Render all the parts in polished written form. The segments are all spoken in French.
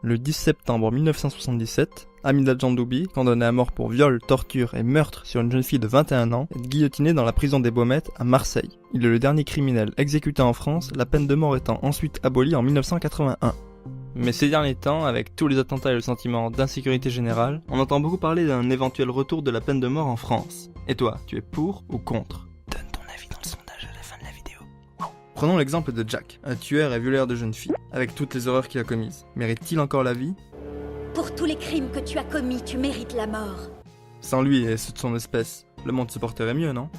Le 10 septembre 1977, Hamida Djandoubi, condamné à mort pour viol, torture et meurtre sur une jeune fille de 21 ans, est guillotiné dans la prison des Baumettes à Marseille. Il est le dernier criminel exécuté en France, la peine de mort étant ensuite abolie en 1981. Mais ces derniers temps, avec tous les attentats et le sentiment d'insécurité générale, on entend beaucoup parler d'un éventuel retour de la peine de mort en France. Et toi, tu es pour ou contre ? Donne ton avis dans le sondage à la fin de la vidéo. Prenons l'exemple de Jack, un tueur et violeur de jeunes filles. Avec toutes les horreurs qu'il a commises, mérite-t-il encore la vie ? Pour tous les crimes que tu as commis, tu mérites la mort. Sans lui et ceux de son espèce, le monde se porterait mieux, non ?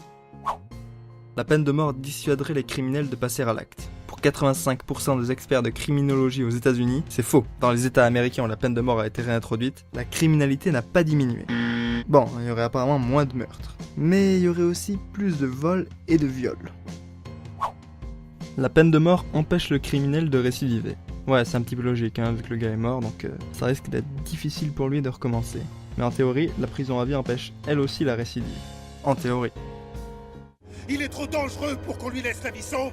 La peine de mort dissuaderait les criminels de passer à l'acte. Pour 85% des experts de criminologie aux États-Unis, c'est faux. Dans les États américains où la peine de mort a été réintroduite, la criminalité n'a pas diminué. Bon, il y aurait apparemment moins de meurtres. Mais il y aurait aussi plus de vols et de viols. La peine de mort empêche le criminel de récidiver. Ouais, c'est un petit peu logique, hein, vu que le gars est mort, donc ça risque d'être difficile pour lui de recommencer. Mais en théorie, la prison à vie empêche elle aussi la récidive. En théorie. Il est trop dangereux pour qu'on lui laisse la vie sauve.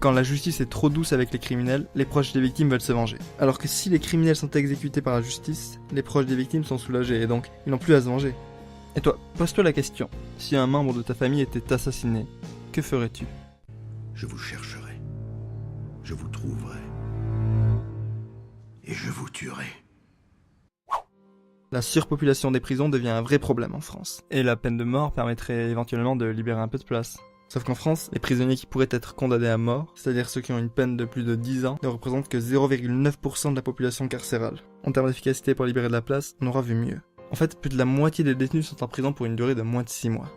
Quand la justice est trop douce avec les criminels, les proches des victimes veulent se venger. Alors que si les criminels sont exécutés par la justice, les proches des victimes sont soulagés et donc ils n'ont plus à se venger. Et toi, pose-toi la question, si un membre de ta famille était assassiné, que ferais-tu ? Je vous chercherai, je vous trouverai, et je vous tuerai. La surpopulation des prisons devient un vrai problème en France. Et la peine de mort permettrait éventuellement de libérer un peu de place. Sauf qu'en France, les prisonniers qui pourraient être condamnés à mort, c'est-à-dire ceux qui ont une peine de plus de 10 ans, ne représentent que 0,9% de la population carcérale. En termes d'efficacité pour libérer de la place, on aura vu mieux. En fait, plus de la moitié des détenus sont en prison pour une durée de moins de 6 mois.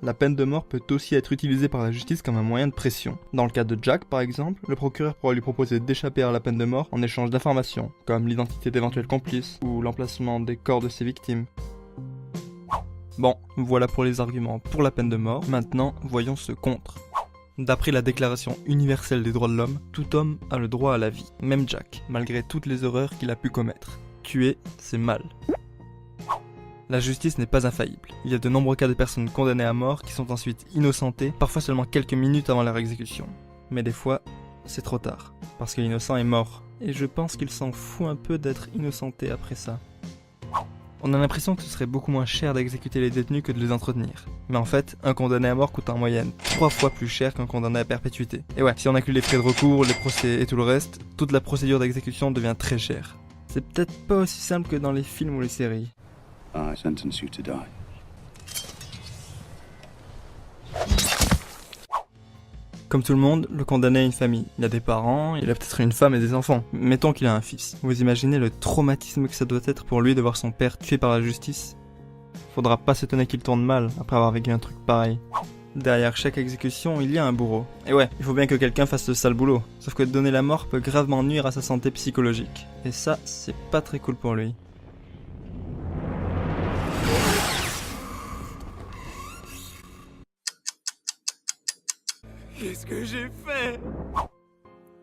La peine de mort peut aussi être utilisée par la justice comme un moyen de pression. Dans le cas de Jack, par exemple, le procureur pourrait lui proposer d'échapper à la peine de mort en échange d'informations, comme l'identité d'éventuels complices ou l'emplacement des corps de ses victimes. Bon, voilà pour les arguments pour la peine de mort, maintenant voyons ce contre. D'après la Déclaration universelle des droits de l'homme, tout homme a le droit à la vie, même Jack, malgré toutes les horreurs qu'il a pu commettre. Tuer, c'est mal. La justice n'est pas infaillible. Il y a de nombreux cas de personnes condamnées à mort qui sont ensuite innocentées, parfois seulement quelques minutes avant leur exécution. Mais des fois, c'est trop tard, parce que l'innocent est mort. Et je pense qu'il s'en fout un peu d'être innocenté après ça. On a l'impression que ce serait beaucoup moins cher d'exécuter les détenus que de les entretenir. Mais en fait, un condamné à mort coûte en moyenne 3 fois plus cher qu'un condamné à perpétuité. Et ouais, si on inclut les frais de recours, les procès et tout le reste, toute la procédure d'exécution devient très chère. C'est peut-être pas aussi simple que dans les films ou les séries. I sentence you to die. Comme tout le monde, le condamné a une famille. Il a des parents, il a peut-être une femme et des enfants. Mettons qu'il a un fils. Vous imaginez le traumatisme que ça doit être pour lui de voir son père tué par la justice ? Faudra pas s'étonner qu'il tourne mal après avoir vécu un truc pareil. Derrière chaque exécution, il y a un bourreau. Et ouais, il faut bien que quelqu'un fasse le sale boulot. Sauf que donner la mort peut gravement nuire à sa santé psychologique. Et ça, c'est pas très cool pour lui. Qu'est-ce que j'ai fait ?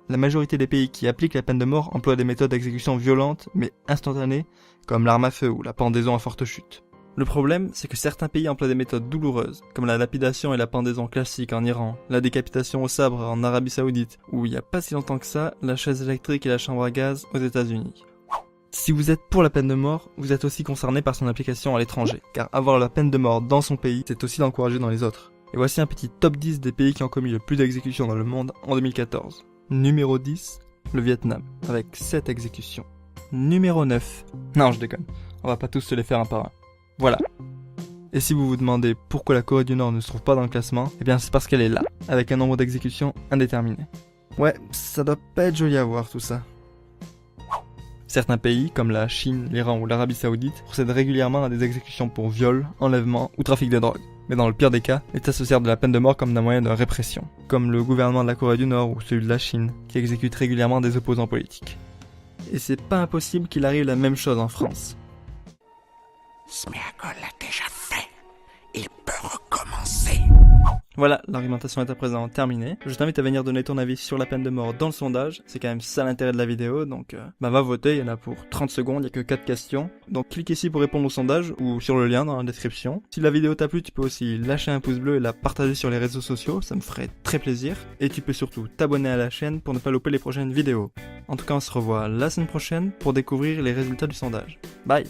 La majorité des pays qui appliquent la peine de mort emploient des méthodes d'exécution violentes, mais instantanées, comme l'arme à feu ou la pendaison à forte chute. Le problème, c'est que certains pays emploient des méthodes douloureuses, comme la lapidation et la pendaison classique en Iran, la décapitation au sabre en Arabie Saoudite, ou il y a pas si longtemps que ça, la chaise électrique et la chambre à gaz aux États-Unis. Si vous êtes pour la peine de mort, vous êtes aussi concerné par son application à l'étranger, car avoir la peine de mort dans son pays, c'est aussi l'encourager dans les autres. Et voici un petit top 10 des pays qui ont commis le plus d'exécutions dans le monde en 2014. Numéro 10, le Vietnam, avec 7 exécutions. Numéro 9, non je déconne, on va pas tous se les faire un par un. Voilà. Et si vous vous demandez pourquoi la Corée du Nord ne se trouve pas dans le classement, eh bien c'est parce qu'elle est là, avec un nombre d'exécutions indéterminé. Ouais, ça doit pas être joli à voir tout ça. Certains pays, comme la Chine, l'Iran ou l'Arabie Saoudite, procèdent régulièrement à des exécutions pour viol, enlèvement ou trafic de drogue. Mais dans le pire des cas, l'État se sert de la peine de mort comme d'un moyen de répression, comme le gouvernement de la Corée du Nord ou celui de la Chine, qui exécute régulièrement des opposants politiques. Et c'est pas impossible qu'il arrive la même chose en France. Sméagol l'a déjà fait. Il peut recommencer. Voilà, l'argumentation est à présent terminée. Je t'invite à venir donner ton avis sur la peine de mort dans le sondage. C'est quand même ça l'intérêt de la vidéo, donc va voter, il y en a pour 30 secondes, il n'y a que 4 questions. Donc clique ici pour répondre au sondage, ou sur le lien dans la description. Si la vidéo t'a plu, tu peux aussi lâcher un pouce bleu et la partager sur les réseaux sociaux, ça me ferait très plaisir. Et tu peux surtout t'abonner à la chaîne pour ne pas louper les prochaines vidéos. En tout cas, on se revoit la semaine prochaine pour découvrir les résultats du sondage. Bye!